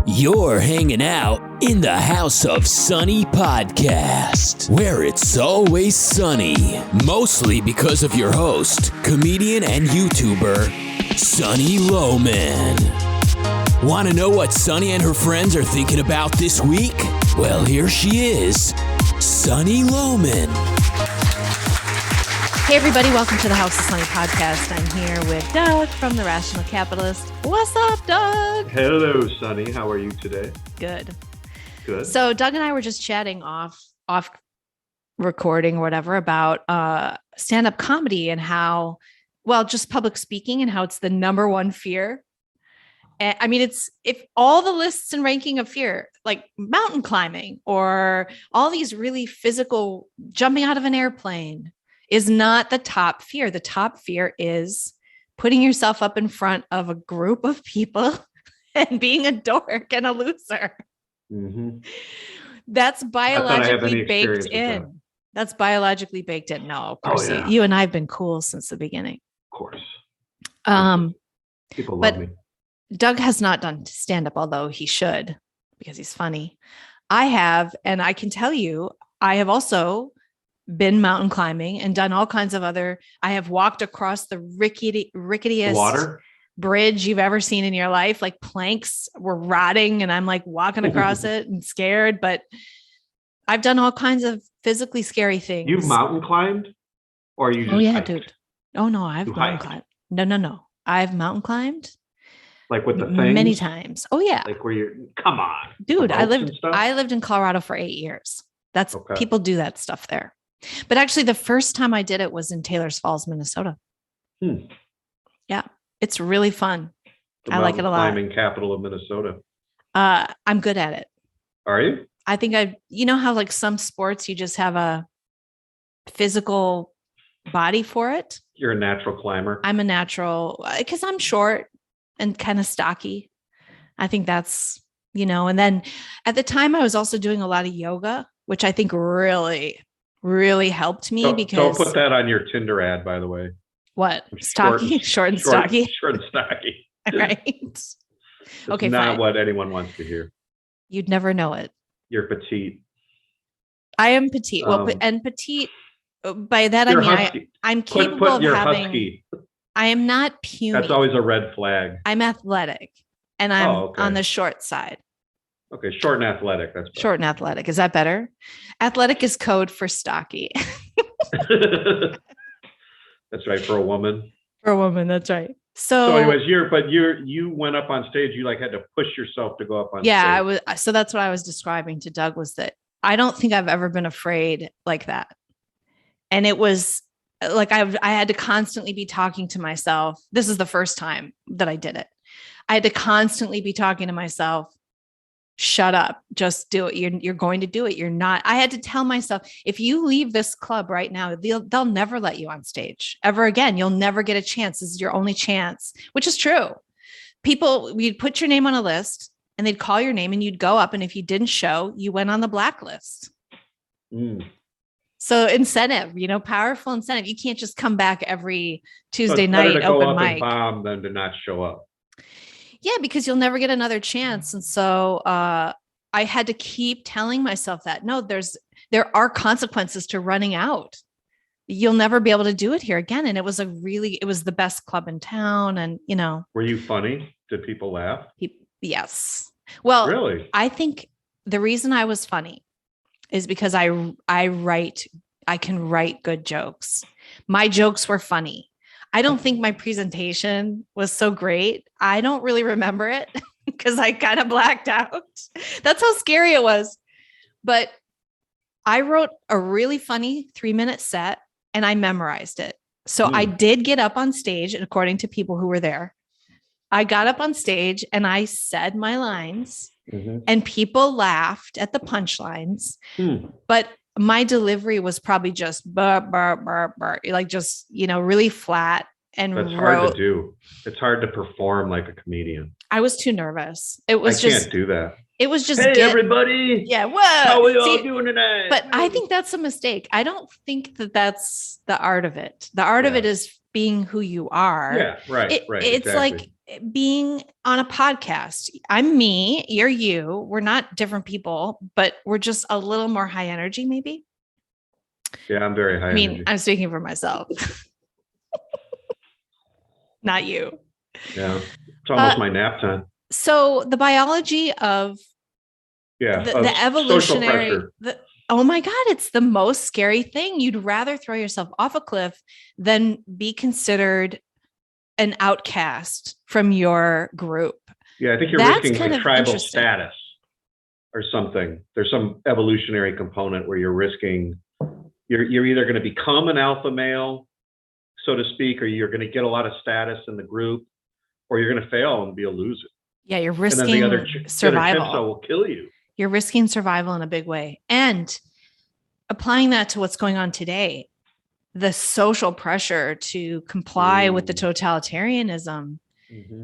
You're hanging out in the House of Sunny podcast, where it's always sunny, mostly because of your host, comedian and YouTuber, Sunny Loman. Want to know what Sunny and her friends are thinking about this week? Well, here she is, Sunny Loman. Hey everybody, welcome to the House of Sunny podcast. I'm here with Doug from The Rational Capitalist. What's up, Doug? Hello, Sunny. How are you today? Good. Good. So Doug and I were just chatting off recording or whatever about stand-up comedy and how, well, just public speaking and how it's the number one fear. And I mean, it's if all the lists and ranking of fear, like mountain climbing or all these really physical jumping out of an airplane, is not the top fear. The top fear is putting yourself up in front of a group of people and being a dork and a loser. Mm-hmm. That's biologically baked in. That's biologically baked in. No, of course. Yeah. You and I have been cool since the beginning. Of course. People love me. Doug has not done stand-up, although he should, because he's funny. I have, and I can tell you, I have also been mountain climbing and done all kinds of other. I have walked across the ricketiest water bridge you've ever seen in your life. Like planks were rotting and I'm like walking across it and scared, but I've done all kinds of physically scary things. You've mountain climbed? Or you just hiked? Dude. Oh no, I've mountain climbed. No. I've mountain climbed. Like with the things? Many times. Oh yeah. Like where you're, come on. Dude, I lived in Colorado for 8 years. That's okay. People do that stuff there. But actually, the first time I did it was in Taylor's Falls, Minnesota. Yeah, it's really fun. I like it a lot. Climbing capital of Minnesota. I'm good at it. Are you? I think you know how like some sports, you just have a physical body for it? You're a natural climber. I'm a natural, because I'm short and kind of stocky. I think that's, and then at the time I was also doing a lot of yoga, which I think really helped me because... Don't put that on your Tinder ad, by the way. What? Stocky? Short and stocky? Short and stocky. Right. It's okay, not fine. What anyone wants to hear. You'd never know it. You're petite. I am petite. Well, and petite, by that I mean I'm capable of having... Husky. I am not puny. That's always a red flag. I'm athletic, and I'm on the short side. Okay, short and athletic. That's better. Short and athletic. Is that better? Athletic is code for stocky. That's right, for a woman. For a woman, that's right. So anyways, you went up on stage. You had to push yourself to go up on stage. Yeah, I was. So that's what I was describing to Doug, was that I don't think I've ever been afraid like that. And it was like I had to constantly be talking to myself. This is the first time that I did it. I had to constantly be talking to myself. Shut up. Just do it. You're going to do it. You're not. I had to tell myself, if you leave this club right now, they'll never let you on stage ever again. You'll never get a chance. This is your only chance, which is true. You'd put your name on a list and they'd call your name and you'd go up. And if you didn't show, you went on the blacklist. So incentive, powerful incentive. You can't just come back every Tuesday night open mic. Bomb than to not show up. Yeah, because you'll never get another chance. And so I had to keep telling myself that, no, there are consequences to running out. You'll never be able to do it here again. And it was the best club in town. And, Were you funny? Did people laugh? Yes. Well, really? I think the reason I was funny is because I can write good jokes. My jokes were funny. I don't think my presentation was so great. I don't really remember it because I kind of blacked out. That's how scary it was. But I wrote a really funny 3-minute set and I memorized it. So I did get up on stage, and according to people who were there, I got up on stage and I said my lines and people laughed at the punchlines. But my delivery was probably just burr, burr, burr, burr, like just, really flat and That's wrote. hard to do. It's hard to perform like a comedian. I was too nervous. It was I can't do that. It was just hey, everybody. Yeah. Whoa. How are we all doing tonight? But I think that's a mistake. I don't think that that's the art of it. The art of it is being who you are. Yeah. Right. It's like being on a podcast. I'm me, you're you. We're not different people, but we're just a little more high energy, maybe. Yeah, I'm very high energy. I'm speaking for myself. Not you. Yeah. It's almost my nap time. So the biology of the evolutionary, oh my God, it's the most scary thing. You'd rather throw yourself off a cliff than be considered an outcast from your group. Yeah, I think you're risking like tribal status or something. There's some evolutionary component where you're risking, you're either going to become an alpha male, so to speak, or you're going to get a lot of status in the group, or you're going to fail and be a loser. Yeah, you're risking survival. The other will kill you. You're risking survival in a big way. And applying that to what's going on today, the social pressure to comply with the totalitarianism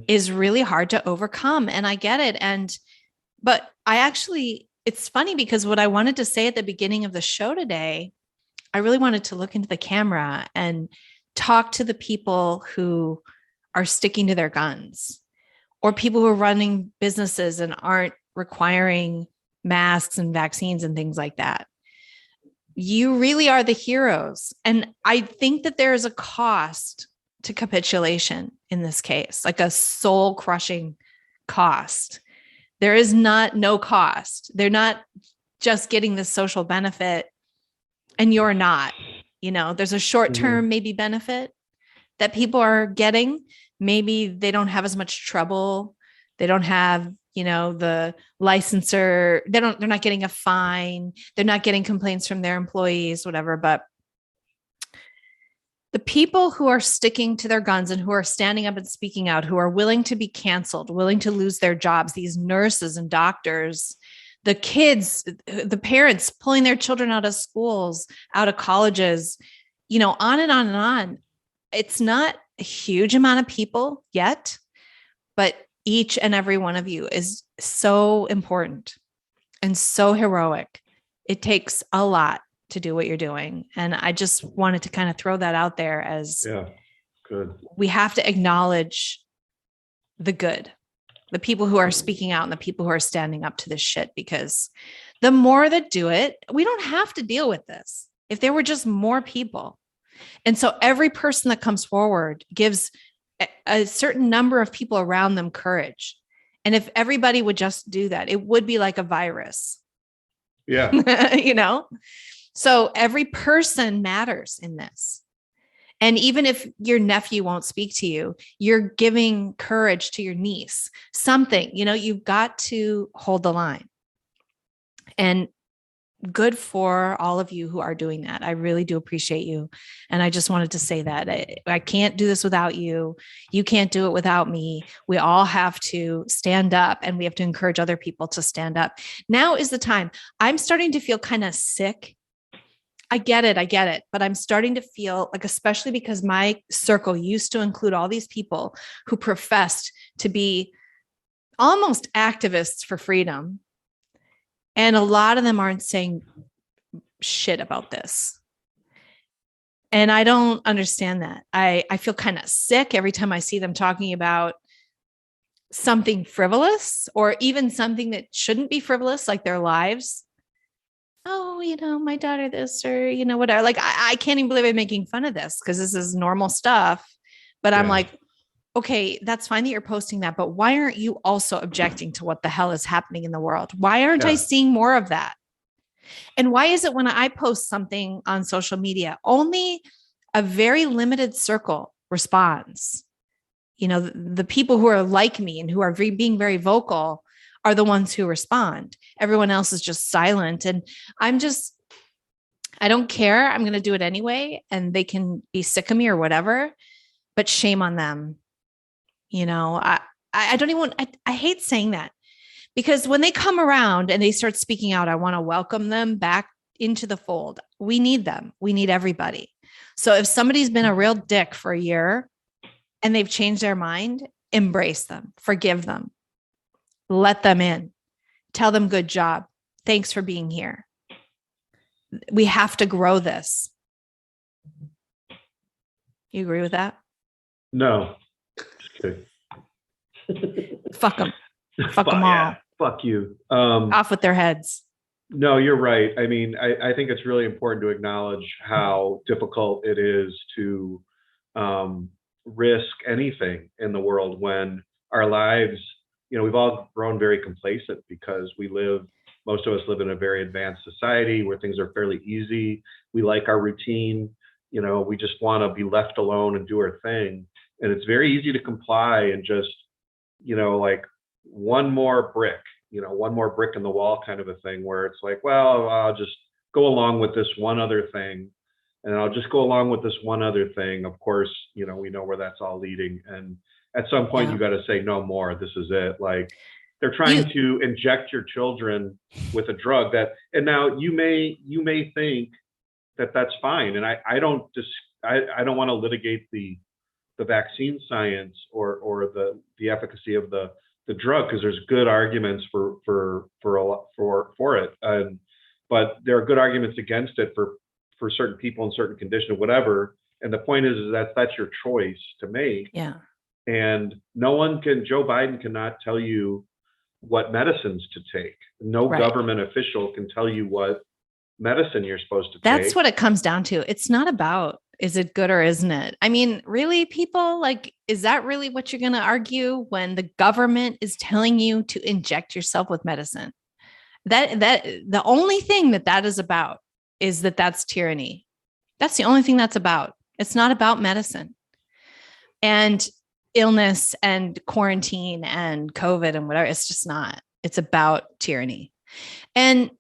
is really hard to overcome. And I get it. But it's funny because what I wanted to say at the beginning of the show today, I really wanted to look into the camera and talk to the people who are sticking to their guns, or people who are running businesses and aren't requiring masks and vaccines and things like that. You really are the heroes. And I think that there is a cost to capitulation in this case, like a soul crushing cost. There is no cost. They're not just getting this social benefit and you're not, there's a short-term maybe benefit that people are getting. Maybe they don't have as much trouble. They don't have, the licensor. They're not getting a fine. They're not getting complaints from their employees, whatever. But the people who are sticking to their guns and who are standing up and speaking out, who are willing to be canceled, willing to lose their jobs, these nurses and doctors, the kids, the parents pulling their children out of schools, out of colleges, on and on and on. It's not a huge amount of people yet, but each and every one of you is so important and so heroic. It takes a lot to do what you're doing. And I just wanted to kind of throw that out there as good. We have to acknowledge the good, the people who are speaking out and the people who are standing up to this shit, because the more that do it, we don't have to deal with this. If there were just more people. And so every person that comes forward gives a certain number of people around them courage. And if everybody would just do that, it would be like a virus. Yeah. So every person matters in this. And even if your nephew won't speak to you, you're giving courage to your niece, something, you've got to hold the line. And good for all of you who are doing that. I really do appreciate you. And I just wanted to say that I can't do this without you. You can't do it without me. We all have to stand up, and we have to encourage other people to stand up. Now is the time. I'm starting to feel kind of sick. I get it. But I'm starting to feel like, especially because my circle used to include all these people who professed to be almost activists for freedom. And a lot of them aren't saying shit about this. And I don't understand that. I feel kind of sick every time I see them talking about something frivolous, or even something that shouldn't be frivolous, like their lives. Oh, my daughter this, or, whatever. Like, I can't even believe I'm making fun of this because this is normal stuff. But I'm like, okay, that's fine that you're posting that, but why aren't you also objecting to what the hell is happening in the world? Why aren't I seeing more of that? And why is it when I post something on social media, only a very limited circle responds? The people who are like me and who are being very vocal are the ones who respond. Everyone else is just silent. And I don't care. I'm going to do it anyway. And they can be sick of me or whatever, but shame on them. I don't even, I hate saying that, because when they come around and they start speaking out, I want to welcome them back into the fold. We need them. We need everybody. So if somebody's been a real dick for a year, and they've changed their mind, embrace them, forgive them, let them in, tell them good job. Thanks for being here. We have to grow this. You agree with that? No. Just kidding. Fuck them. Fuck them all. Yeah, fuck you. Off with their heads. No, you're right. I mean, I think it's really important to acknowledge how difficult it is to risk anything in the world when our lives, we've all grown very complacent because most of us live in a very advanced society where things are fairly easy. We like our routine. We just want to be left alone and do our thing. And it's very easy to comply and just, like one more brick in the wall kind of a thing where it's like, well, I'll just go along with this one other thing. And I'll just go along with this one other thing. Of course, we know where that's all leading. And at some point you got to say no more. This is it. Like they're trying to inject your children with a drug and now you may think that that's fine. And I don't want to litigate the vaccine science or the efficacy of the drug, because there's good arguments for it. But there are good arguments against it for certain people in certain conditions, whatever. And the point is that that's your choice to make. Yeah. And Joe Biden cannot tell you what medicines to take. No government official can tell you what medicine you're supposed to take. That's what it comes down to. It's not about, is it good or isn't it? I mean, really, people, like, is that really what you're going to argue when the government is telling you to inject yourself with medicine? That the only thing that is about is that's tyranny. That's the only thing that's about. It's not about medicine and illness and quarantine and COVID and whatever. It's just not. It's about tyranny. And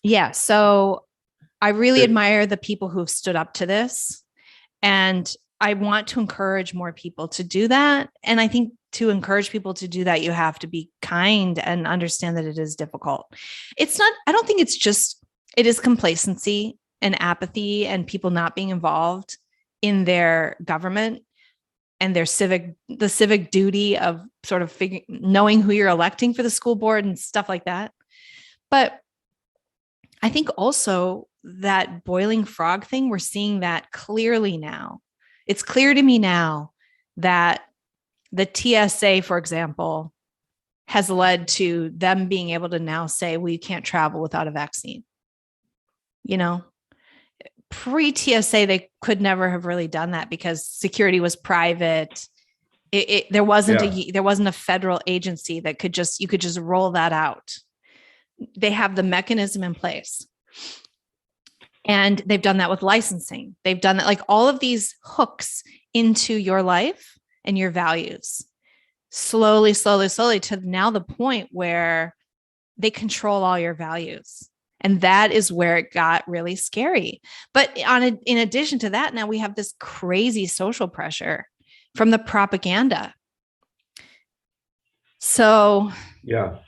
yeah, so I really admire the people who've stood up to this, and I want to encourage more people to do that. And I think to encourage people to do that, you have to be kind and understand that it is difficult. I don't think it is complacency and apathy and people not being involved in their government and the civic duty of sort of knowing who you're electing for the school board and stuff like that. But I think also that boiling frog thing, we're seeing that clearly now. It's clear to me now that the TSA, for example, has led to them being able to now say, well, you can't travel without a vaccine. Pre-TSA, they could never have really done that because security was private. There wasn't a federal agency that you could just roll that out. They have the mechanism in place. And they've done that with licensing. They've done that, like all of these hooks into your life and your values, slowly to now the point where they control all your values. And that is where it got really scary. But in addition to that, now we have this crazy social pressure from the propaganda. So yeah,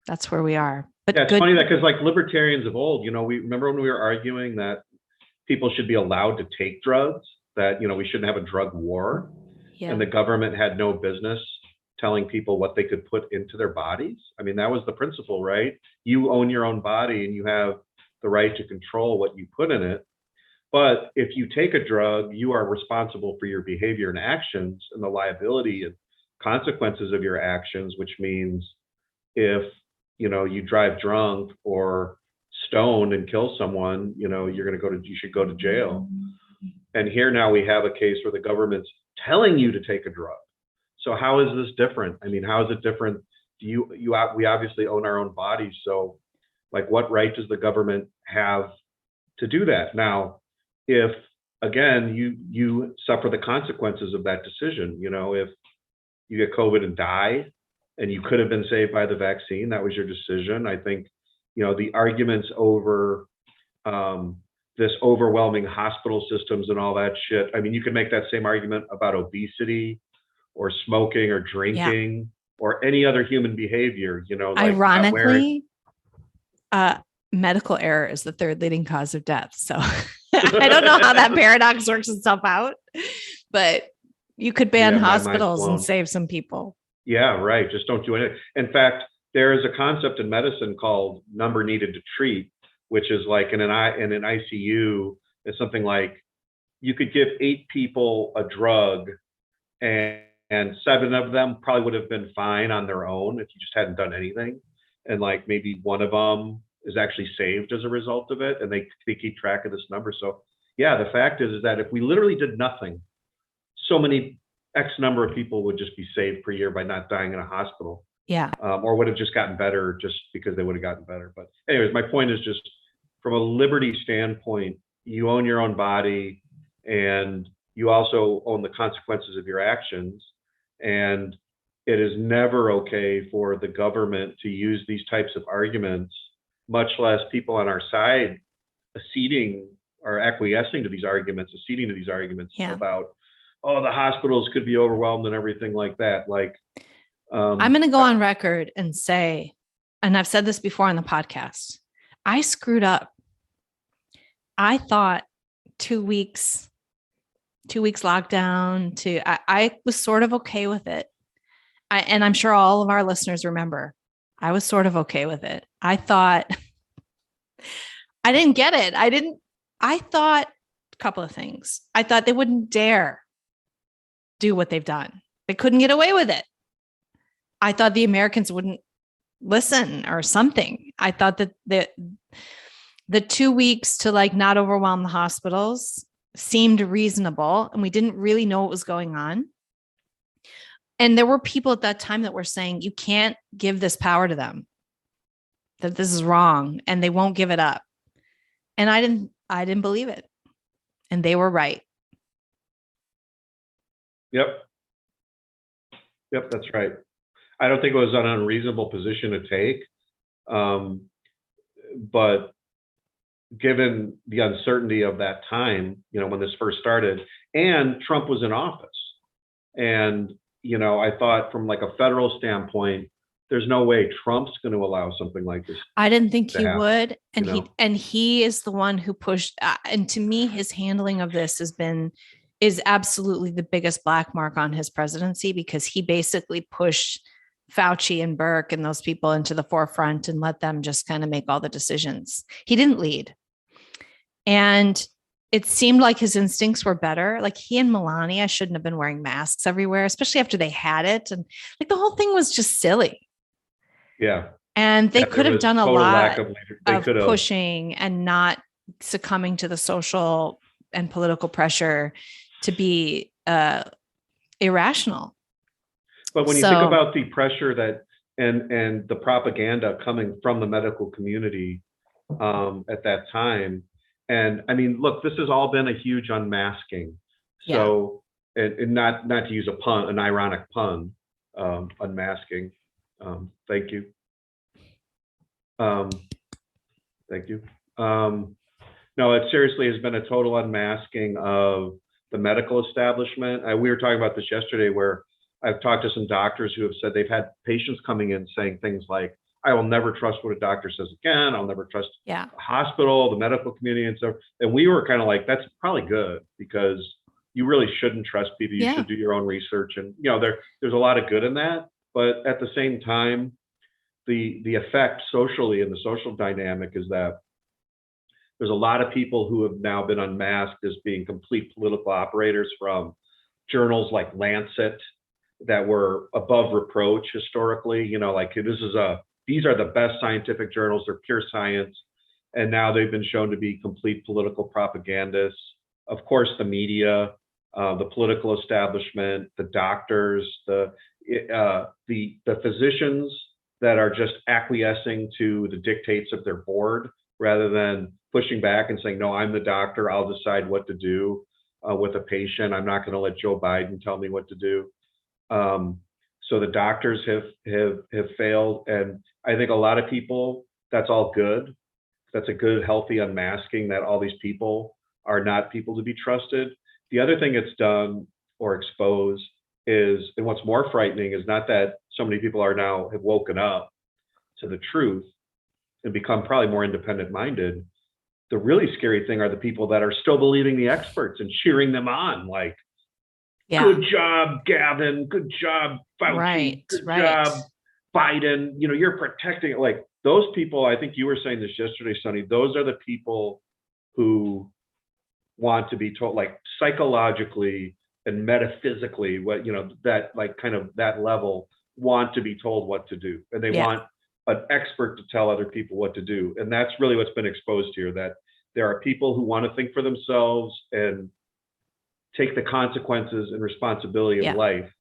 that's where we are. But yeah, it's funny that because like libertarians of old, we remember when we were arguing that people should be allowed to take drugs, that, we shouldn't have a drug war. Yeah. And the government had no business telling people what they could put into their bodies. I mean, that was the principle, right? You own your own body and you have the right to control what you put in it. But if you take a drug, you are responsible for your behavior and actions and the liability and consequences of your actions, which means if you drive drunk or stoned and kill someone, you should go to jail. And here now we have a case where the government's telling you to take a drug. So how is this different? I mean, how is it different? We obviously own our own bodies. So like, what right does the government have to do that? Now, if again, you suffer the consequences of that decision, if you get COVID and die, and you could have been saved by the vaccine, that was your decision. I think, the arguments over this overwhelming hospital systems and all that shit. I mean, you could make that same argument about obesity or smoking or drinking or any other human behavior, like ironically, medical error is the third leading cause of death. So I don't know how that paradox works itself out, but you could ban hospitals and save some people. Yeah, right. Just don't do anything. In fact, there is a concept in medicine called number needed to treat, which is like in an ICU, it's something like you could give 8 people a drug and 7 of them probably would have been fine on their own if you just hadn't done anything. And like maybe one of them is actually saved as a result of it. And they keep track of this number. So yeah, the fact is that if we literally did nothing, so many X number of people would just be saved per year by not dying in a hospital. Yeah. Or would have just gotten better just because they would have gotten better. But anyways, my point is just from a liberty standpoint, you own your own body and you also own the consequences of your actions. And it is never okay for the government to use these types of arguments, much less people on our side acceding or acquiescing to these arguments, acceding to these arguments about, oh, the hospitals could be overwhelmed and everything like that. Like, I'm going to go on record and say, and I've said this before on the podcast, I screwed up. I thought 2 weeks lockdown I was sort of okay with it. And I'm sure all of our listeners remember, I was sort of okay with it. I thought, I didn't get it. I thought a couple of things. I thought they wouldn't dare do what they've done. They couldn't get away with it. I thought the Americans wouldn't listen or something. I thought that the 2 weeks to like not overwhelm the hospitals seemed reasonable, and we didn't really know what was going on. And there were people at that time that were saying, you can't give this power to them, that this is wrong and they won't give it up. And I didn't believe it. And they were right. Yep, that's right. I don't think it was an unreasonable position to take. But given the uncertainty of that time, when this first started, and Trump was in office, and I thought from like a federal standpoint, there's no way Trump's going to allow something like this. I didn't think he would, and he is the one who pushed. And to me, his handling of this is absolutely the biggest black mark on his presidency, because he basically pushed Fauci and Burke and those people into the forefront and let them just kind of make all the decisions. He didn't lead. And it seemed like his instincts were better. Like he and Melania shouldn't have been wearing masks everywhere, especially after they had it. And like the whole thing was just silly. Yeah. And they could have done a lot of pushing and not succumbing to the social and political pressure to be irrational. But when you think about the pressure that and the propaganda coming from the medical community at that time, and I mean, look, this has all been a huge unmasking. So, and not to use a pun, an ironic pun, unmasking. Thank you. Thank you. No, it seriously has been a total unmasking of the medical establishment. We were talking about this yesterday, where I've talked to some doctors who have said they've had patients coming in saying things like, I will never trust what a doctor says again. I'll never trust a hospital, the medical community, and so. And we were kind of like, that's probably good, because you really shouldn't trust people. You should do your own research, and there's a lot of good in that. But at the same time, the effect socially and the social dynamic is that there's a lot of people who have now been unmasked as being complete political operators from journals like Lancet that were above reproach historically. Like these are the best scientific journals, they're pure science. And now they've been shown to be complete political propagandists. Of course, the media, the political establishment, the doctors, the physicians that are just acquiescing to the dictates of their board rather than pushing back and saying, no, I'm the doctor, I'll decide what to do with a patient. I'm not going to let Joe Biden tell me what to do. So the doctors have failed. And I think a lot of people, that's all good. That's a good, healthy unmasking that all these people are not people to be trusted. The other thing it's done or exposed is, and what's more frightening is not that so many people are now have woken up to the truth and become probably more independent minded. the really scary thing are the people that are still believing the experts and cheering them on, like, good job, Gavin. Good job, Fauci. Good job, Biden. You're protecting it. Like, those people, I think you were saying this yesterday, Sonny, those are the people who want to be told, like, psychologically and metaphysically, what, that, like, kind of that level, want to be told what to do. And they want an expert to tell other people what to do. And that's really what's been exposed here, that there are people who want to think for themselves and take the consequences and responsibility of life.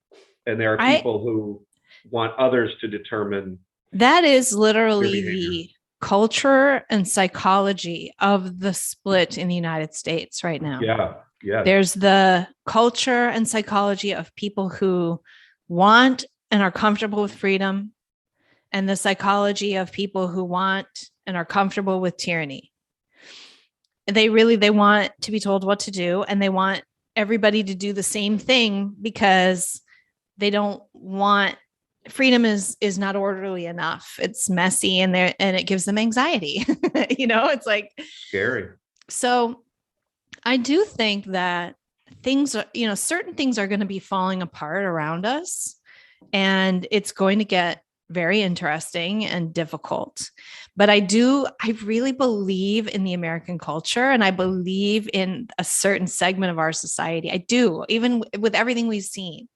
And there are people who want others to determine. That is literally the culture and psychology of the split in the United States right now. Yeah. There's the culture and psychology of people who want and are comfortable with freedom, and the psychology of people who want and are comfortable with tyranny. They want to be told what to do, and they want everybody to do the same thing because they don't want freedom is not orderly enough. It's messy and it gives them anxiety. It's like scary. So I do think that things are, certain things are going to be falling apart around us, and it's going to get very interesting and difficult. But I really believe in the American culture, and I believe in a certain segment of our society. I do, even with everything we've seen.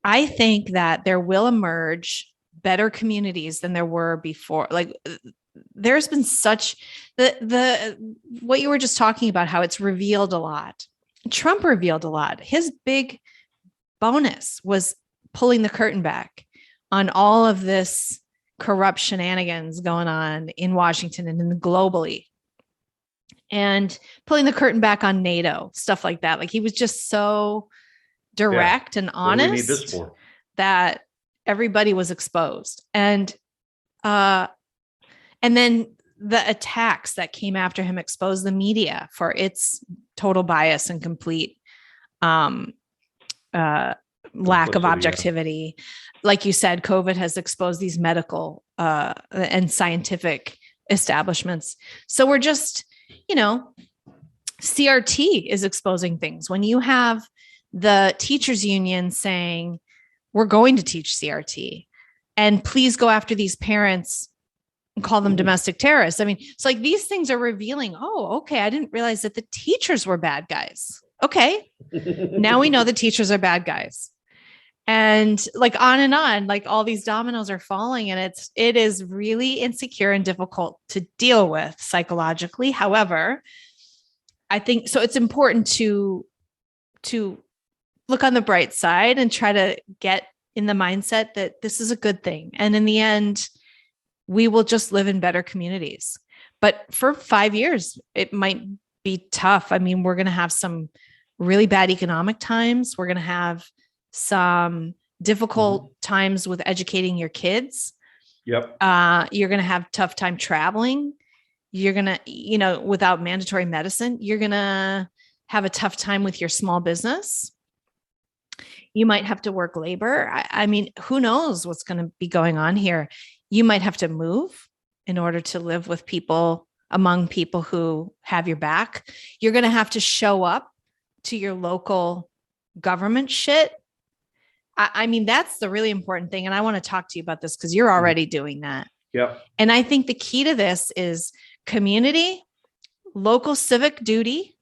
I think that there will emerge better communities than there were before. Like, there's been such what you were just talking about, how it's revealed a lot. Trump revealed a lot. His big bonus was pulling the curtain back on all of this corrupt shenanigans going on in Washington and globally, and pulling the curtain back on NATO, stuff like that. Like, he was just so direct and honest. What do we need this for? That everybody was exposed. And then the attacks that came after him exposed the media for its total bias and complete lack of objectivity. Like you said, COVID has exposed these medical and scientific establishments. So we're just, CRT is exposing things. When you have the teachers union saying, we're going to teach CRT, and please go after these parents and call them domestic terrorists. I mean, it's like these things are revealing, okay, I didn't realize that the teachers were bad guys. Okay. Now we know the teachers are bad guys. And like on and on, like all these dominoes are falling, and it is really insecure and difficult to deal with psychologically. However, I think so it's important to look on the bright side and try to get in the mindset that this is a good thing. And in the end, we will just live in better communities. But for 5 years, it might be tough. I mean, we're going to have some really bad economic times. We're going to have some difficult times with educating your kids. Yep. You're going to have tough time traveling. You're going to, without mandatory medicine, you're going to have a tough time with your small business. You might have to work labor. I mean, who knows what's going to be going on here? You might have to move in order to live with people, among people who have your back. You're going to have to show up to your local government shit. I mean, that's the really important thing. And I want to talk to you about this because you're already doing that. Yep. And I think the key to this is community, local civic duty,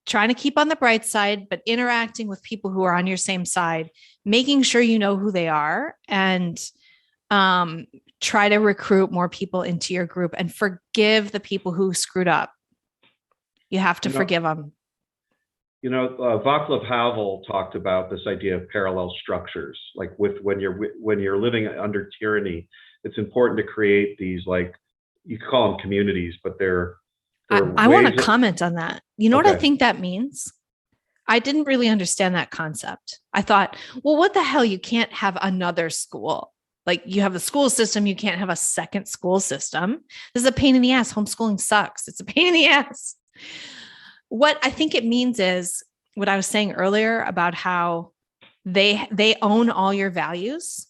trying to keep on the bright side, but interacting with people who are on your same side, making sure you know who they are, and try to recruit more people into your group and forgive the people who screwed up. You have to forgive them. Václav Havel talked about this idea of parallel structures. Like when you're living under tyranny, it's important to create these, like, you could call them communities, but I want to comment on that. You know what I think that means? I didn't really understand that concept. I thought, well, what the hell? You can't have another school. Like, you have the school system. You can't have a second school system. This is a pain in the ass. Homeschooling sucks. It's a pain in the ass. What I think it means is what I was saying earlier about how they own all your values.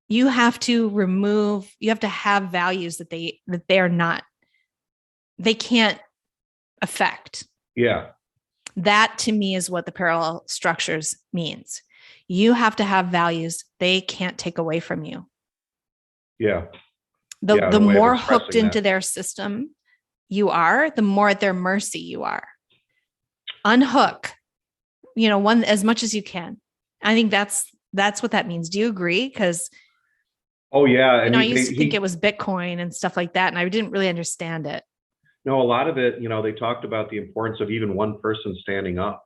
You have to have values that they are not they can't affect. Yeah. That to me is what the parallel structures means. You have to have values they can't take away from you. Yeah. The more hooked into their system you are, the more at their mercy you are. Unhook, one as much as you can. I think that's what that means. Do you agree? Because oh yeah, and I used to think it was Bitcoin and stuff like that, and I didn't really understand it. No, a lot of it, they talked about the importance of even one person standing up,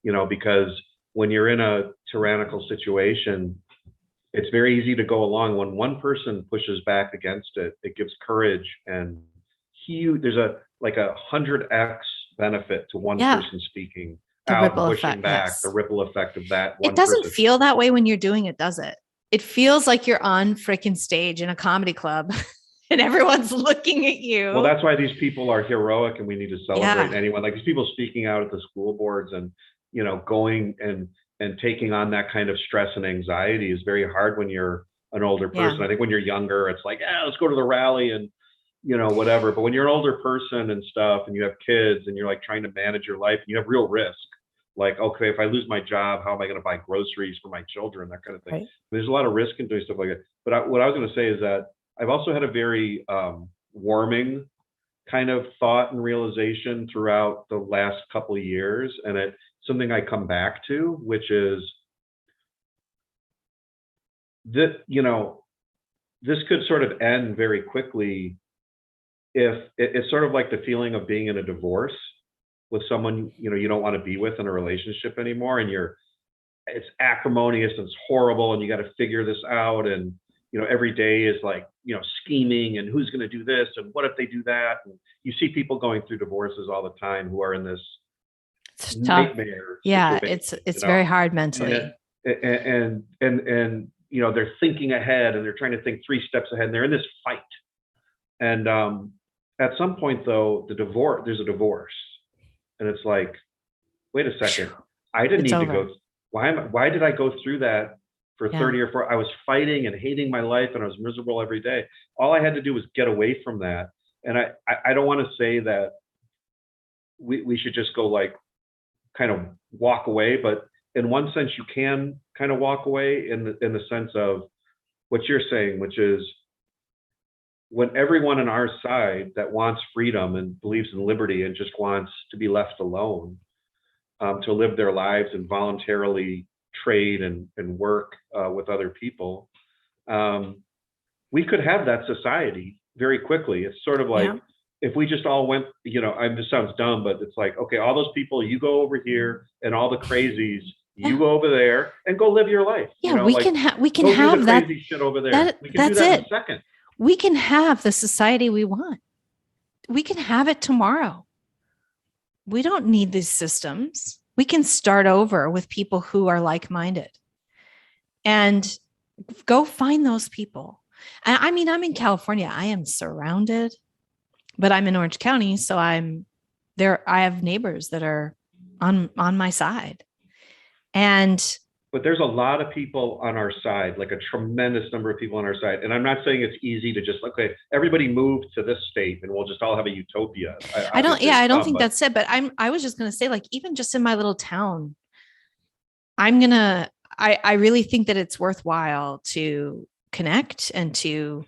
because when you're in a tyrannical situation, it's very easy to go along. When one person pushes back against it, it gives courage and huge. There's a 100x benefit to one person speaking out and pushing back. Yes. The ripple effect of that. It doesn't feel that way when you're doing it, does it? It feels like you're on freaking stage in a comedy club and everyone's looking at you. Well, that's why these people are heroic, and we need to celebrate anyone like these people speaking out at the school boards and, going and taking on that kind of stress and anxiety is very hard when you're an older person. I think when you're younger, it's like, let's go to the rally and, whatever. But when you're an older person and stuff, and you have kids and you're like trying to manage your life and you have real risk, like, okay, if I lose my job, how am I going to buy groceries for my children? That kind of thing. Right. There's a lot of risk in doing stuff like that. But what I was going to say is that I've also had a very warming kind of thought and realization throughout the last couple of years. And it's something I come back to, which is that, this could sort of end very quickly if it's sort of like the feeling of being in a divorce with someone, you don't want to be with in a relationship anymore. And it's acrimonious and it's horrible. And you got to figure this out. And, every day is like, scheming and who's going to do this and what if they do that. And you see people going through divorces all the time who are in this nightmare. Yeah. It's very hard mentally. And they're thinking ahead and they're trying to think 3 steps ahead and they're in this fight. And at some point though, there's a divorce and it's like, wait a second, I didn't need to go. Why did I go through that for 30 or 40? I was fighting and hating my life and I was miserable every day. All I had to do was get away from that. And I don't want to say that we should just go like kind of walk away, but in one sense you can kind of walk away in the sense of what you're saying, which is when everyone on our side that wants freedom and believes in liberty and just wants to be left alone, to live their lives and voluntarily trade and work with other people, we could have that society very quickly. It's sort of like if we just all went, this sounds dumb, but it's like, okay, all those people, you go over here, and all the crazies, you go over there and go live your life. Yeah, we can have that crazy shit over there. We can do that in a second. We can have the society we want. We can have it tomorrow. We don't need these systems. We can start over with people who are like-minded and go find those people. And I mean, I'm in California. I am surrounded, but I'm in Orange County. So I'm there. I have neighbors that are on my side. But there's a lot of people on our side, like a tremendous number of people on our side. And I'm not saying it's easy to just, okay, everybody move to this state and we'll just all have a utopia. I don't think that's it. But I was just going to say, like, even just in my little town, I really think that it's worthwhile to connect and to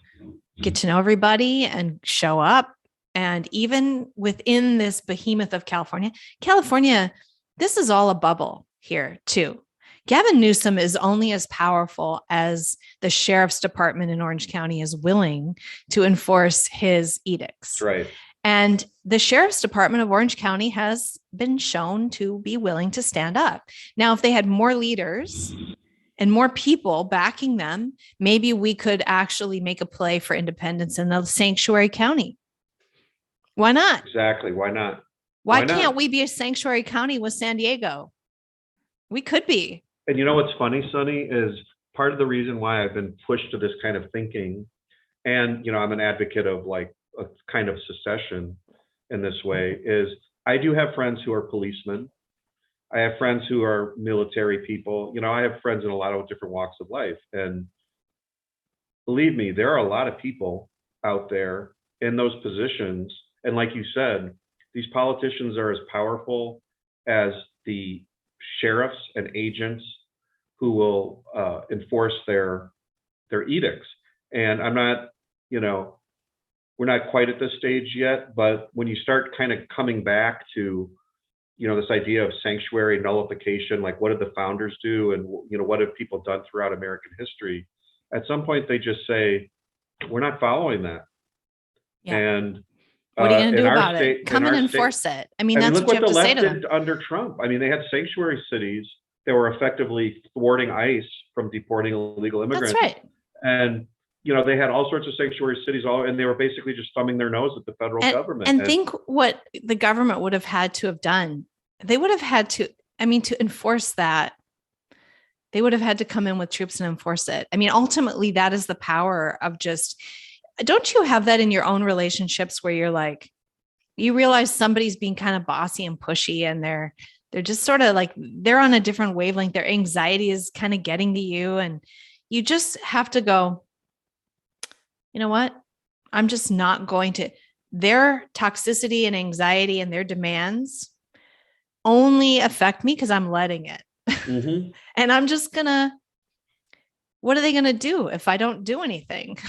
get to know everybody and show up. And even within this behemoth of California, this is all a bubble here too. Gavin Newsom is only as powerful as the sheriff's department in Orange County is willing to enforce his edicts. Right. And the sheriff's department of Orange County has been shown to be willing to stand up. Now, if they had more leaders and more people backing them, maybe we could actually make a play for independence in the sanctuary county. Why not? Exactly. Why not? Why can't we be a sanctuary county with San Diego? We could be. And you know what's funny, Sonny, is part of the reason why I've been pushed to this kind of thinking, and I'm an advocate of like a kind of secession in this way, is I do have friends who are policemen. I have friends who are military people. I have friends in a lot of different walks of life. And believe me, there are a lot of people out there in those positions And like you said, these politicians are as powerful as the sheriffs and agents who will enforce their edicts. And I'm not, we're not quite at this stage yet, but when you start kind of coming back to, this idea of sanctuary nullification, like what did the founders do? And, what have people done throughout American history? At some point, they just say, we're not following that. Yeah. And what are you going to do about it? Come and enforce it. I mean, that's what you have to say to them. Look what the left did under Trump. I mean, they had sanctuary cities that were effectively thwarting ICE from deporting illegal immigrants. That's right. And, they had all sorts of sanctuary cities, and they were basically just thumbing their nose at the federal government. And think what the government would have had to have done. They would have had to, to enforce that, they would have had to come in with troops and enforce it. I mean, ultimately, that is the power of don't you have that in your own relationships where you're like, you realize somebody's being kind of bossy and pushy and they're just sort of like, they're on a different wavelength. Their anxiety is kind of getting to you. And you just have to go, you know what? I'm just not going to, their toxicity and anxiety and their demands only affect me because I'm letting it. Mm-hmm. And I'm just what are they going to do if I don't do anything?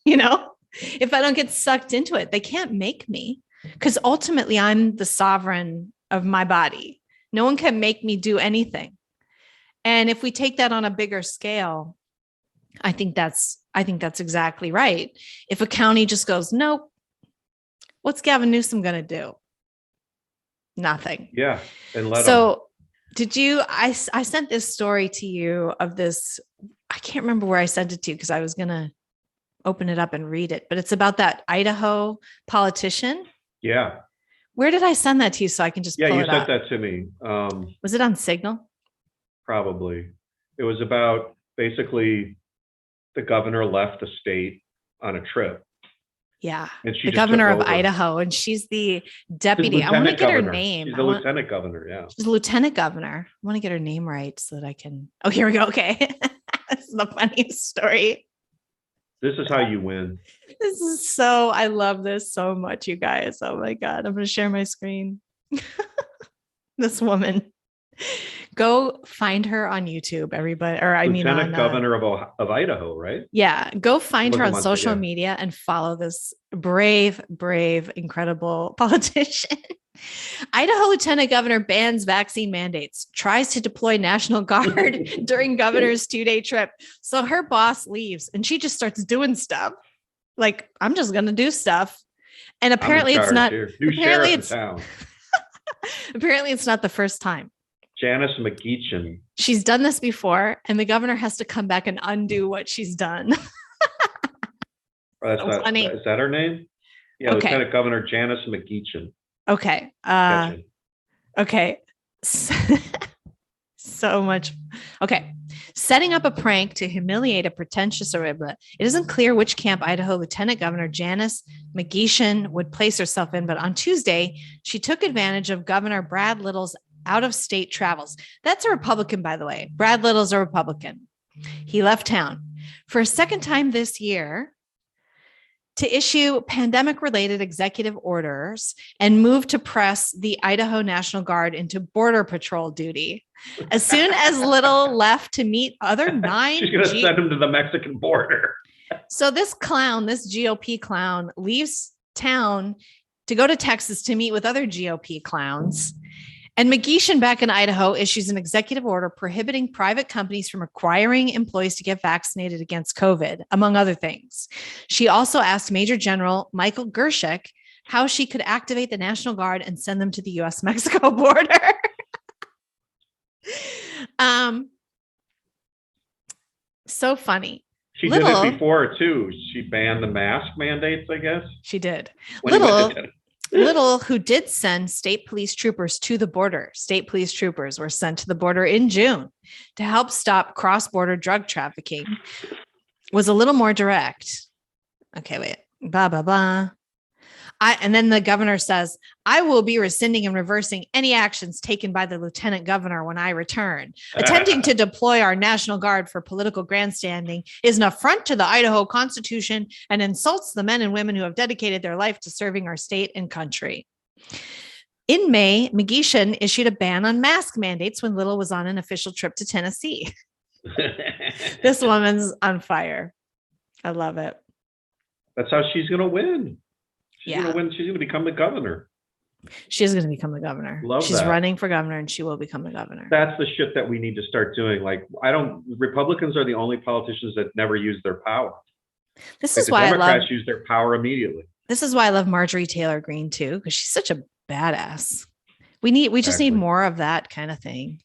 If I don't get sucked into it, they can't make me, because ultimately I'm the sovereign of my body. No one can make me do anything. And if we take that on a bigger scale, I think that's exactly right. If a county just goes, nope, what's Gavin Newsom going to do? Nothing. Yeah. And did you, I sent this story to you of this, I can't remember where I sent it to because I was going to open it up and read it, but it's about that Idaho politician. Yeah. Where did I send that to you so I can just pull it up? Yeah, you sent that to me. Was it on Signal? Probably. It was about basically the governor left the state on a trip. Yeah. And the governor of Idaho, and she's the deputy. I want to get her name. She's the lieutenant governor. Yeah. She's the lieutenant governor. I want to get her name right so that I can. Oh, here we go. Okay. This is the funniest story. This is how you win. I love this so much, you guys. Oh my God. I'm going to share my screen. This woman. Go find her on YouTube, everybody. Lieutenant Governor of Idaho, right? Yeah. Go find her on social media and follow this brave, incredible politician. Idaho Lieutenant Governor bans vaccine mandates, tries to deploy National Guard during governor's 2-day trip. So her boss leaves and she just starts doing stuff. Like, I'm just going to do stuff. And apparently it's not, apparently it's not the first time. Janice McGeechan. She's done this before, and the governor has to come back and undo what she's done. Funny. Is that her name? Yeah, okay. Lieutenant Governor Janice McGeechan. Okay. Okay. So much. Okay. Setting up a prank to humiliate a pretentious It isn't clear which camp Idaho Lieutenant Governor Janice McGeechan would place herself in, but on Tuesday, she took advantage of Governor Brad Little's out-of-state travels. That's a Republican, by the way. Brad Little's a Republican. He left town for a second time this year to issue pandemic-related executive orders and move to press the Idaho National Guard into Border Patrol duty. As soon as Little left to meet other 9... She's going to send him to the Mexican border. So this GOP clown, leaves town to go to Texas to meet with other GOP clowns. And McGeechan, back in Idaho, issues an executive order prohibiting private companies from requiring employees to get vaccinated against COVID, among other things. She also asked Major General Michael Gershik how she could activate the National Guard and send them to the U.S.-Mexico border. So funny. She did it before, too. She banned the mask mandates, I guess. She did. Little, who did send state police troopers to the border. State police troopers were sent to the border in June to help stop cross-border drug trafficking, was a little more direct. Okay, wait. Blah, blah, blah. And then the governor says, I will be rescinding and reversing any actions taken by the lieutenant governor when I return. Attempting to deploy our National Guard for political grandstanding is an affront to the Idaho Constitution and insults the men and women who have dedicated their life to serving our state and country. In May, McGeechan issued a ban on mask mandates when Little was on an official trip to Tennessee. This woman's on fire. I love it. That's how she's going to win. She's going to win. She's going to become the governor. She is going to become the governor. She's running for governor and she will become the governor. That's the shit that we need to start doing. Like, Republicans are the only politicians that never use their power. This is why Democrats use their power immediately. This is why I love Marjorie Taylor Greene too, because she's such a badass. We just need more of that kind of thing.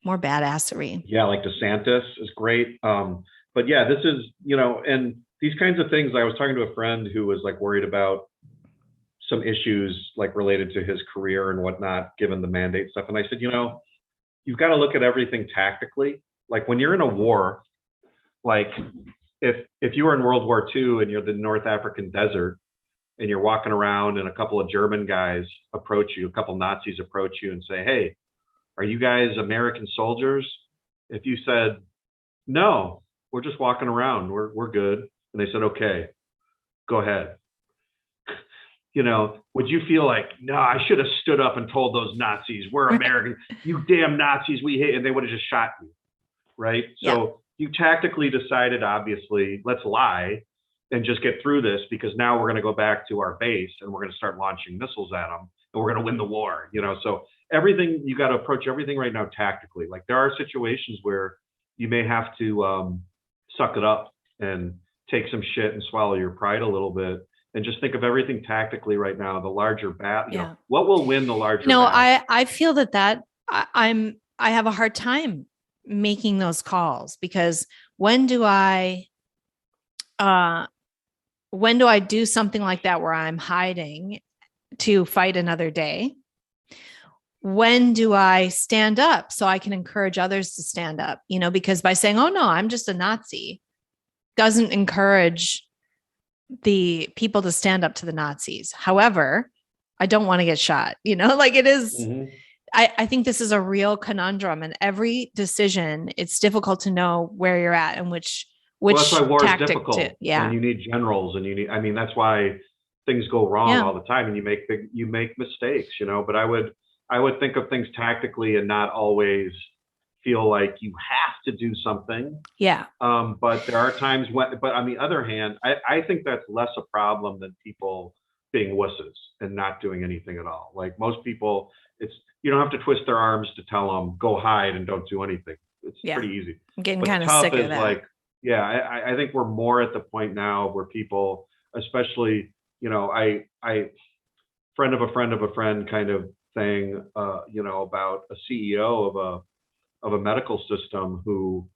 More badassery. Yeah, like DeSantis is great. But yeah, this is, and these kinds of things, I was talking to a friend who was like worried about some issues like related to his career and whatnot, given the mandate stuff. And I said, you've got to look at everything tactically. Like when you're in a war, like if you were in World War II and you're the North African desert and you're walking around and a couple of German guys approach you, a couple Nazis approach you and say, hey, are you guys American soldiers? If you said, no, we're just walking around, we're good. And they said, okay, go ahead. Would you feel like, no, I should have stood up and told those Nazis, we're American, you damn Nazis, we hate, and they would have just shot you, right? Yeah. So you tactically decided, obviously, let's lie and just get through this because now we're going to go back to our base and we're going to start launching missiles at them and we're going to win the war, So everything, you got to approach everything right now tactically. Like there are situations where you may have to suck it up and take some shit and swallow your pride a little bit. And just think of everything tactically right now, the larger battle. What will win the larger battle? I feel that I have a hard time making those calls because when do I do something like that where I'm hiding to fight another day? When do I stand up so I can encourage others to stand up? Because by saying, oh no, I'm just a Nazi doesn't encourage the people to stand up to the Nazis. However, I don't want to get shot, like it is. Mm-hmm. I think this is a real conundrum, and every decision, it's difficult to know where you're at and which that's why war is difficult. And you need generals and that's why things go wrong all the time and you make mistakes, but I would think of things tactically and not always feel like you have to do something. Yeah. But there are times but on the other hand, I think that's less a problem than people being wusses and not doing anything at all. Like most people, you don't have to twist their arms to tell them go hide and don't do anything. It's pretty easy. I'm getting kind of sick of that. Like, I think we're more at the point now where people, especially, friend of a friend of a friend kind of thing, about a CEO of a medical system who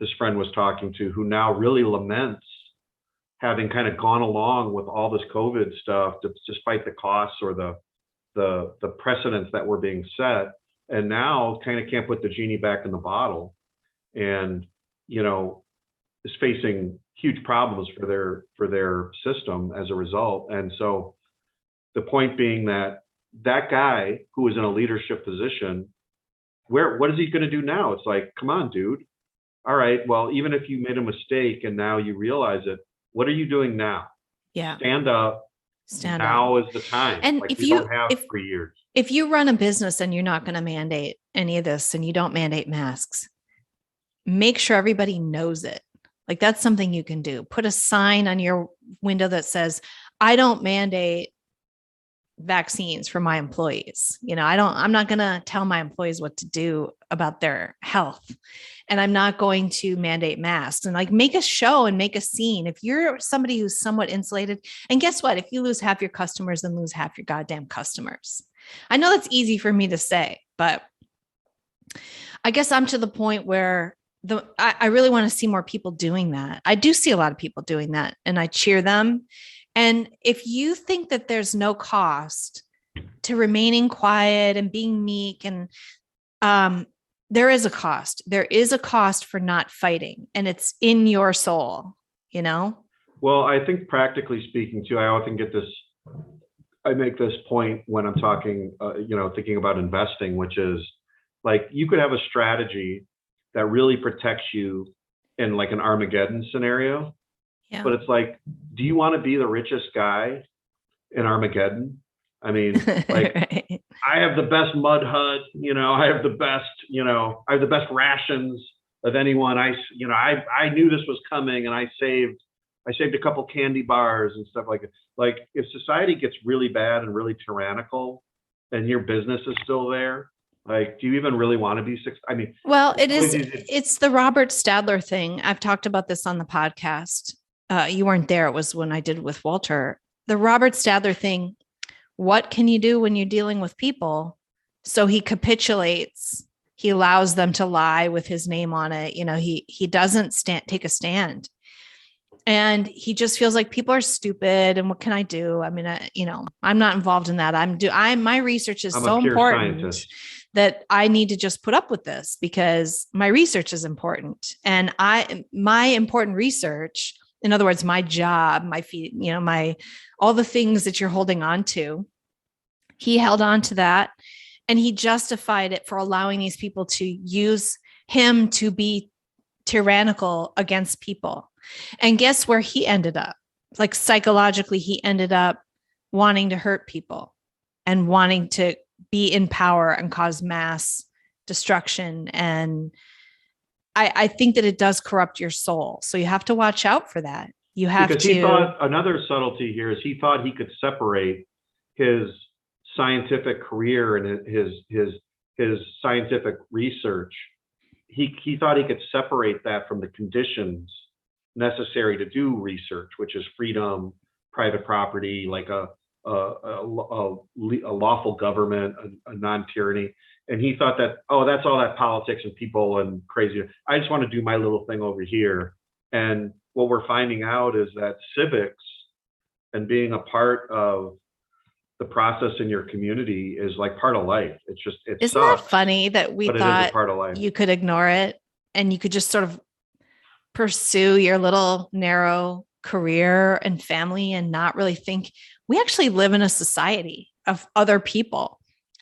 this friend was talking to, who now really laments having kind of gone along with all this COVID stuff, despite the costs or the precedents that were being set, and now kind of can't put the genie back in the bottle, and is facing huge problems for their system as a result. And so the point being that guy who was in a leadership position, what is he going to do now? It's like, come on, dude. All right, well, even if you made a mistake and now you realize it, what are you doing now? Yeah. Stand up. Now is the time. And like, we don't have 3 years. If you run a business and you're not going to mandate any of this and you don't mandate masks, make sure everybody knows it. Like that's something you can do. Put a sign on your window that says, I don't mandate vaccines for my employees. I'm not going to tell my employees what to do about their health, and I'm not going to mandate masks, and like make a show and make a scene. If you're somebody who's somewhat insulated, and guess what? If you lose half your customers, then lose half your goddamn customers. I know that's easy for me to say, but I guess I'm to the point where I really want to see more people doing that. I do see a lot of people doing that and I cheer them. And if you think that there's no cost to remaining quiet and being meek, and there is a cost. There is a cost for not fighting, and it's in your soul, Well, I think practically speaking too, I often get this I make this point when I'm talking, thinking about investing, which is like you could have a strategy that really protects you in like an Armageddon scenario. Yeah. But it's like, do you want to be the richest guy in Armageddon? I mean, like, right. I have the best mud hut, I have the best rations of anyone. I knew this was coming, and I saved a couple candy bars and stuff like that. Like, if society gets really bad and really tyrannical and your business is still there, like, do you even really want to be six? I mean, well, it's the Robert Stadler thing. I've talked about this on the podcast. You weren't there. It was when I did with Walter. The Robert Stadler thing. What can you do when you're dealing with people? So he capitulates. He allows them to lie with his name on it. He doesn't take a stand. And he just feels like people are stupid. And what can I do? I mean, I'm not involved in that. My research is so important scientist. That I need to just put up with this because my research is important. And my important research, in other words, my job, my feet, all the things that you're holding on to, he held on to that, and he justified it for allowing these people to use him to be tyrannical against people. And guess where he ended up? Like, psychologically, he ended up wanting to hurt people and wanting to be in power and cause mass destruction. And I think that it does corrupt your soul. So you have to watch out for that. You have because he thought another subtlety here is he thought he could separate his scientific career and his scientific research. He thought he could separate that from the conditions necessary to do research, which is freedom, private property, like a lawful government, a non-tyranny. And he thought that, that's all that politics and people and crazy. I just want to do my little thing over here. And what we're finding out is that civics and being a part of the process in your community is like part of life. It's just, Isn't sucks, that funny that we thought part of life. You could ignore it and you could just sort of pursue your little narrow career and family and not really think we actually live in a society of other people.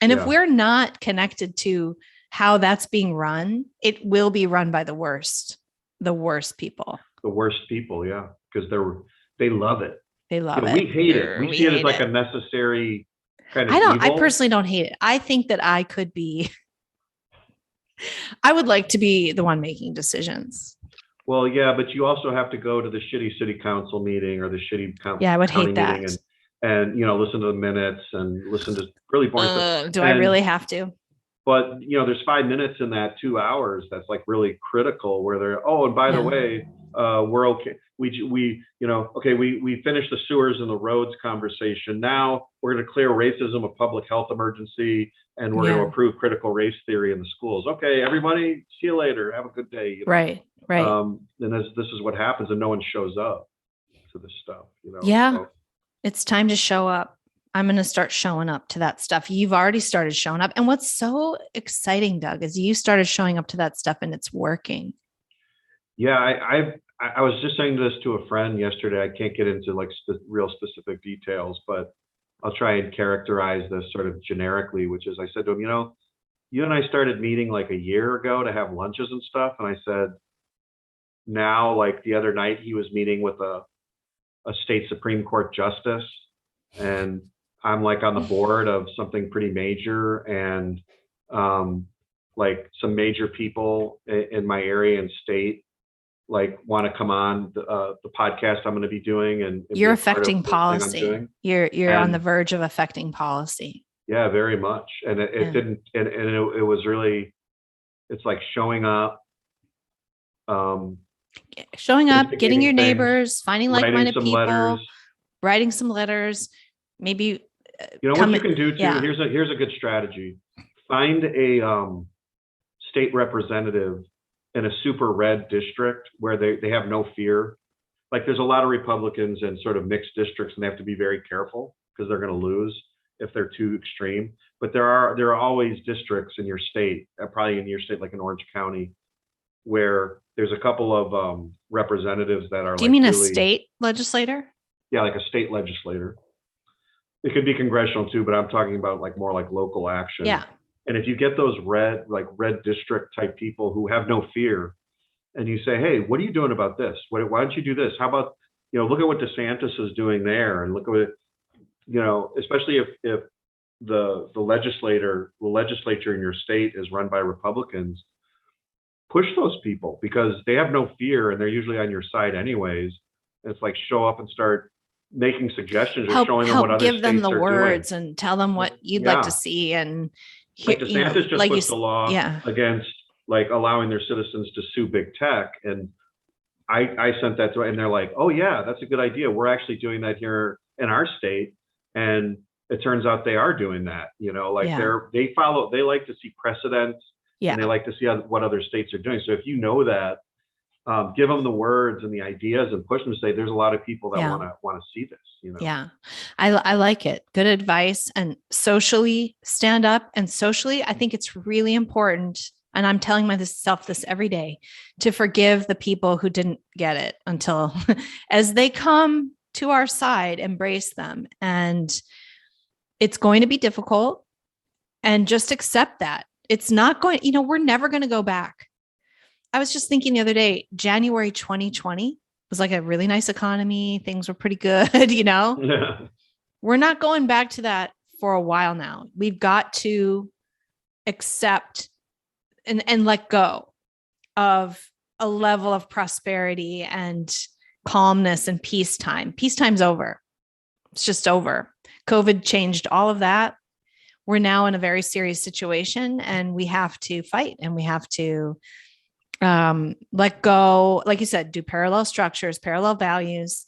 And if we're not connected to how that's being run, it will be run by the worst people. The worst people, yeah, because they love it. They love it. We hate it. We see it as like a necessary kind of I evil. personally don't hate it. I think that I would like to be the one making decisions. Well, yeah, but you also have to go to the shitty city council meeting or the shitty council. Yeah, I would hate that. And listen to the minutes and listen to really boring stuff. I really have to? But there's 5 minutes in that 2 hours that's like really critical where they're, and by the way, we're okay. We finished the sewers and the roads conversation. Now we're going to clear racism a public health emergency, and we're going to approve critical race theory in the schools. Okay, everybody, see you later. Have a good day. Right. And this is what happens, and no one shows up to this stuff. Yeah, so. It's time to show up. I'm going to start showing up to that stuff. You've already started showing up. And what's so exciting, Doug, is you started showing up to that stuff and it's working. Yeah, I was just saying this to a friend yesterday. I can't get into like real specific details, but I'll try and characterize this sort of generically, which is I said to him, you and I started meeting like a year ago to have lunches and stuff. And I said, now, like the other night, he was meeting with a state Supreme Court justice, and I'm like on the board of something pretty major, and like some major people in my area and state like want to come on the podcast I'm going to be doing, and you're affecting policy. You're on the verge of affecting policy. Yeah, very much. And it didn't, and it was really, it's like showing up, getting your neighbors, finding like-minded people, letters. Writing some letters, maybe. What you can do too. Yeah. Here's a good strategy. Find a state representative in a super red district where they have no fear. Like there's a lot of Republicans in sort of mixed districts, and they have to be very careful because they're going to lose if they're too extreme. But there are always districts in your state, probably in your state, like in Orange County, where there's a couple of representatives that are. Do you mean really, a state legislator? Yeah, like a state legislator. It could be congressional too, but I'm talking about like more like local action. Yeah. And if you get those red district type people who have no fear, and you say, hey, what are you doing about this? Why don't you do this? How about, look at what DeSantis is doing there, and look at what, especially if the legislature in your state is run by Republicans, push those people because they have no fear and they're usually on your side anyways. And it's like show up and start making suggestions or showing them what other give them states the are words doing. and tell them what you'd like to see. And like DeSantis just puts the law against like allowing their citizens to sue big tech. And I sent that to, and they're like, oh yeah, that's a good idea. We're actually doing that here in our state. And it turns out they are doing that, they like to see precedents and they like to see what other states are doing. So if you know that, give them the words and the ideas and push them to say, there's a lot of people that want to see this, Yeah. I like it. Good advice. And socially stand up, and socially, I think it's really important. And I'm telling myself this every day, to forgive the people who didn't get it until as they come to our side, embrace them. And it's going to be difficult, and just accept that it's not going, we're never going to go back. I was just thinking the other day, January 2020 was like a really nice economy. Things were pretty good, Yeah. We're not going back to that for a while now. We've got to accept and let go of a level of prosperity and calmness and peacetime. Peacetime's over. It's just over. COVID changed all of that. We're now in a very serious situation, and we have to fight, and we have to let go, like you said, do parallel structures, parallel values.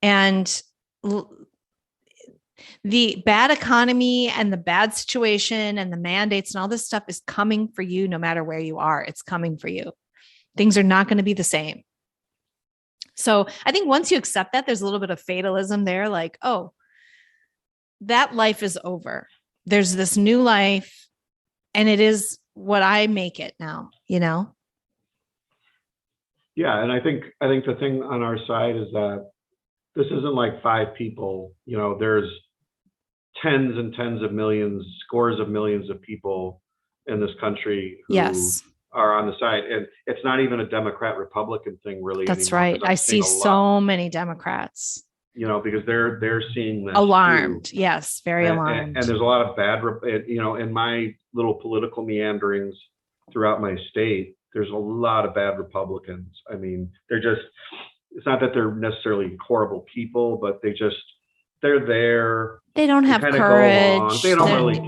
And the bad economy and the bad situation and the mandates and all this stuff is coming for you no matter where you are. It's coming for you. Things are not going to be the same. So I think once you accept that, there's a little bit of fatalism there, like, oh, that life is over. There's this new life, and it is what I make it now, Yeah. And I think the thing on our side is that this isn't like 5 people, there's tens and tens of millions, scores of millions of people in this country who are on the side. And it's not even a Democrat Republican thing really. That's right. I see so many Democrats, because they're seeing this alarmed. too. Yes. Very alarmed. And there's a lot of bad, in my little political meanderings throughout my state, there's a lot of bad Republicans. I mean, it's not that they're necessarily horrible people, but they're there. They don't have courage. They don't really,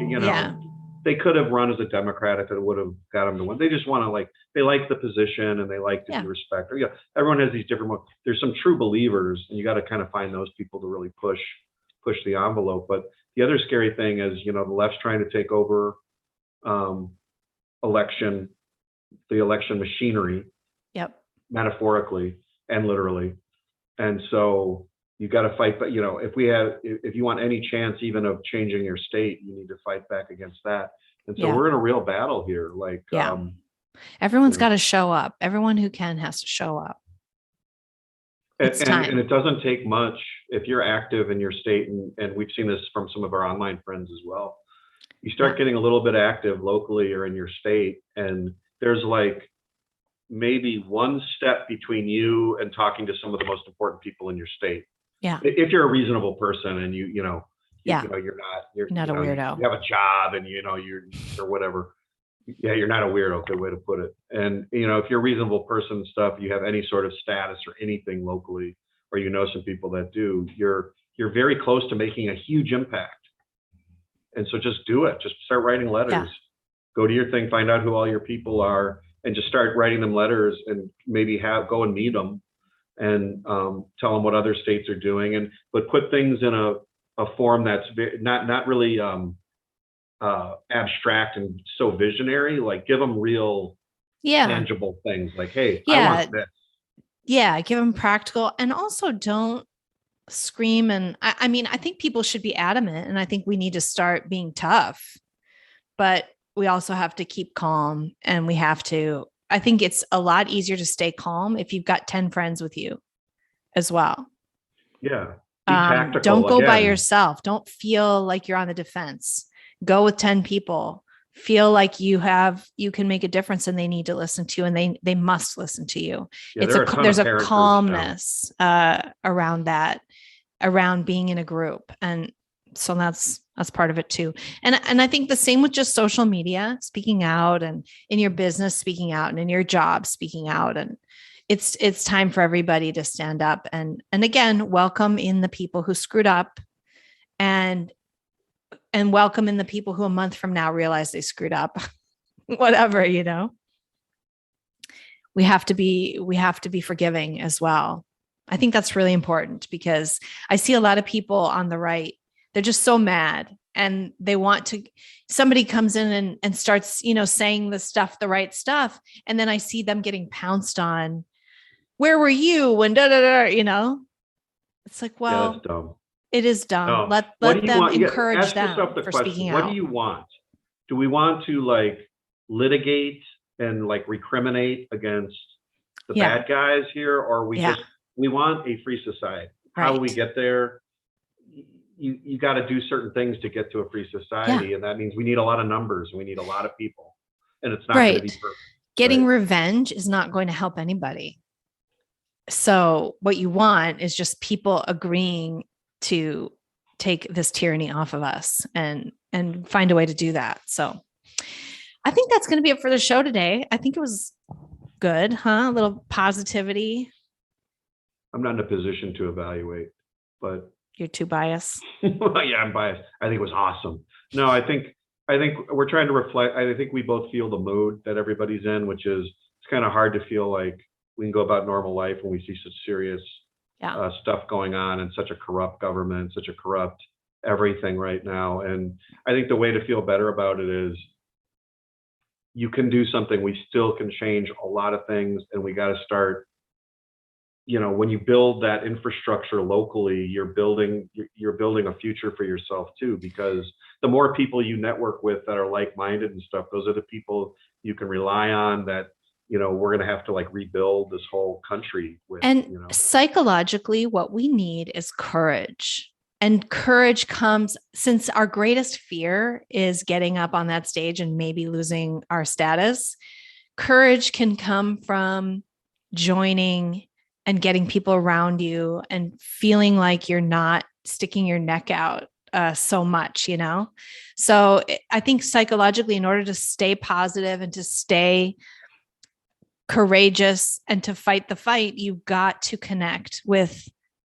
they could have run as a Democrat if it would have got them to win. They just want to they like the position and they like to be respected. Everyone has these different ones. There's some true believers, and you got to kind of find those people to really push the envelope. But the other scary thing is, the left's trying to take over the election machinery, metaphorically and literally. And so you got to fight. But if you want any chance even of changing your state, you need to fight back against that. And so we're in a real battle here. Everyone's got to show up. Everyone who can has to show up. And it doesn't take much if you're active in your state. And we've seen this from some of our online friends as well. You start getting a little bit active locally or in your state, and there's maybe one step between you and talking to some of the most important people in your state. Yeah. If you're a reasonable person and you're not a weirdo. You have a job and you're or whatever. Yeah, you're not a weirdo. Good way to put it. And if you're a reasonable person and stuff, you have any sort of status or anything locally, or some people that do, you're very close to making a huge impact. And so just do it. Just start writing letters. Yeah. Go to your thing, find out who all your people are, and just start writing them letters, and maybe go and meet them and tell them what other states are doing, but put things in a form that's not really abstract and so visionary. Give them real tangible things. Hey, I want this. Yeah, give them practical, and also don't scream. And I mean, I think people should be adamant, and I think we need to start being tough, but we also have to keep calm, and I think it's a lot easier to stay calm if you've got 10 friends with you as well. Yeah. Don't go by yourself. Don't feel like you're on the defense. Go with 10 people. Feel like you can make a difference and they need to listen to you and they must listen to you. There's a calmness around that, around being in a group. And so that's part of it too. And I think the same with just social media, speaking out, and in your business, speaking out, and in your job, speaking out. And it's time for everybody to stand up and again, welcome in the people who screwed up and welcome in the people who a month from now realize they screwed up. Whatever, we have to be forgiving as well. I think that's really important because I see a lot of people on the right. They're just so mad and they want to, somebody comes in and starts, saying the right stuff. And then I see them getting pounced on. Where were you when It's like, well, yeah, that's dumb. It is dumb. No. Let them encourage them for speaking out. What do you want? Do we want to litigate and recriminate against the bad guys here? Or we want a free society. Right. How do we get there? You got to do certain things to get to a free society. And that means we need a lot of numbers. We need a lot of people. And it's not going to be perfect. Getting revenge is not going to help anybody. So what you want is just people agreeing to take this tyranny off of us and find a way to do that. So I think that's going to be it for the show today. I think it was good, huh? A little positivity. I'm not in a position to evaluate, but you're too biased. Well, yeah, I'm biased. I think it was awesome. No, I think we're trying to reflect. I think we both feel the mood that everybody's in, which is it's kind of hard to feel like we can go about normal life when we see such serious stuff going on and such a corrupt government, such a corrupt everything right now. And I think the way to feel better about it is you can do something. We still can change a lot of things, and we got to start. When you build that infrastructure locally, you're building a future for yourself too, because the more people you network with that are like-minded and stuff, those are the people you can rely on that, we're going to have to rebuild this whole country with. And psychologically, what we need is courage. And courage comes, since our greatest fear is getting up on that stage and maybe losing our status, courage can come from joining and getting people around you and feeling like you're not sticking your neck out so much, So I think psychologically, in order to stay positive and to stay courageous and to fight the fight, you've got to connect with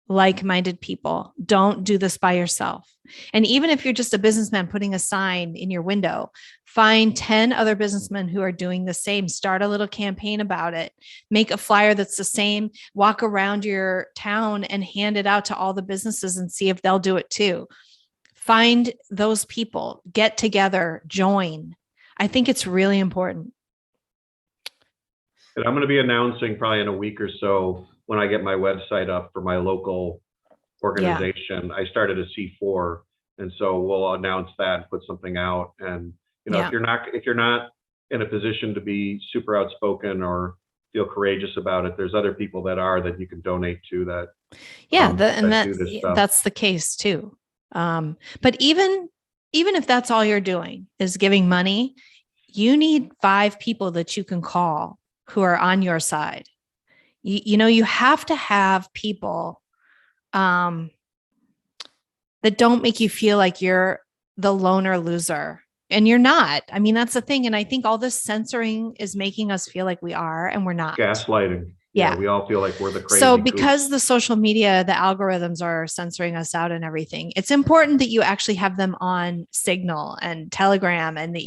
like-minded people. Don't do this by yourself. And even if you're just a businessman putting a sign in your window, find 10 other businessmen who are doing the same. Start a little campaign about it. Make a flyer that's the same. Walk around your town and hand it out to all the businesses and see if they'll do it too. Find those people, get together, join. I think it's really important. And I'm going to be announcing probably in a week or so when I get my website up for my local organization. I started a C4, and so we'll announce that and put something out. And if you're not in a position to be super outspoken or feel courageous about it, there's other people that you can donate to that. That's the case too. But even if that's all you're doing is giving money, you need 5 people that you can call who are on your side. You have to have people that don't make you feel like you're the loner loser. And you're not. I mean, that's the thing. And I think all this censoring is making us feel like we are, and we're not. Gaslighting. Yeah. We all feel like we're the crazy. So because the social media, the algorithms are censoring us out and everything, it's important that you actually have them on Signal and Telegram and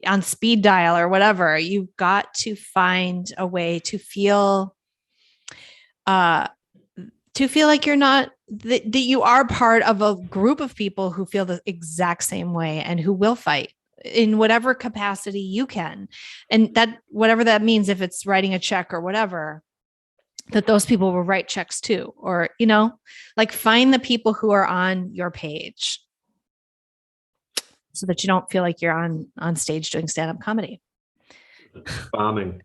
on speed dial or whatever. You've got to find a way to feel like you're not, that you are part of a group of people who feel the exact same way and who will fight in whatever capacity you can. And that, whatever that means, if it's writing a check or whatever, that those people will write checks too, or, find the people who are on your page so that you don't feel like you're on stage doing stand-up comedy. Bombing.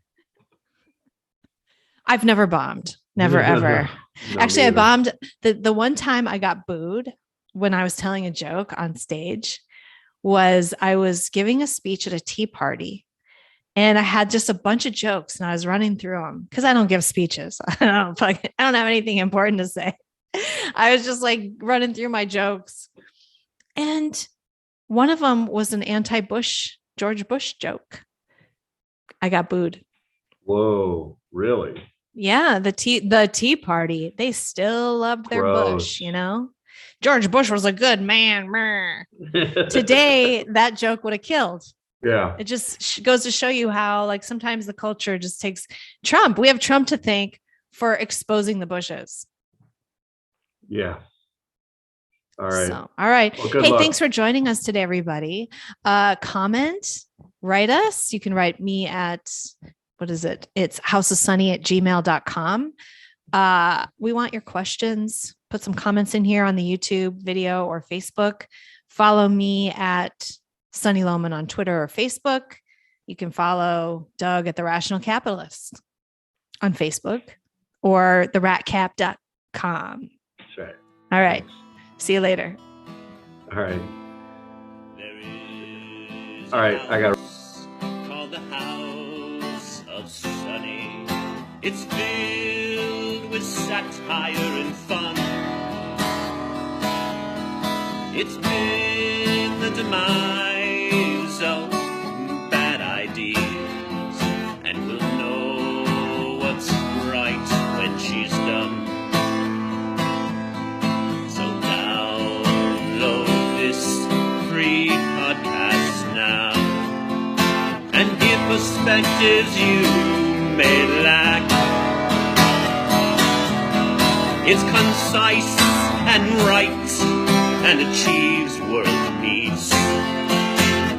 I've never bombed. Never, ever. No, Actually, I neither. bombed. The one time I got booed when I was telling a joke on stage was I was giving a speech at a tea party. And I had just a bunch of jokes and I was running through them because I don't give speeches. I don't have anything important to say. I was just like running through my jokes. And one of them was an George Bush joke. I got booed. Whoa, really? Yeah, the tea party. They still loved their Bush, you know? George Bush was a good man. Today, that joke would have killed. Yeah. It just goes to show you how, like, sometimes the culture just takes Trump. We have Trump to thank for exposing the Bushes. Yeah. All right. So, all right. Well, hey, luck. Thanks for joining us today, everybody. Comment, write us. You can write me at, what is it? It's houseofsunny@gmail.com. We want your questions. Put some comments in here on the YouTube video or Facebook. Follow me at Sunny Lohman on Twitter or Facebook. You can follow Doug at The Rational Capitalist on Facebook or theratcap.com. That's right. All right. See you later. All right. All right. I got called the House of Sunny. It's filled with satire and fun. It's been the demise of bad ideas, and we'll know what's right when she's done. So download this free podcast now and give perspectives you may lack. It's concise and right and achieves world peace,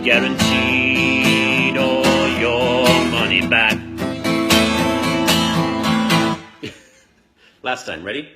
guaranteed all your money back. Last time, ready?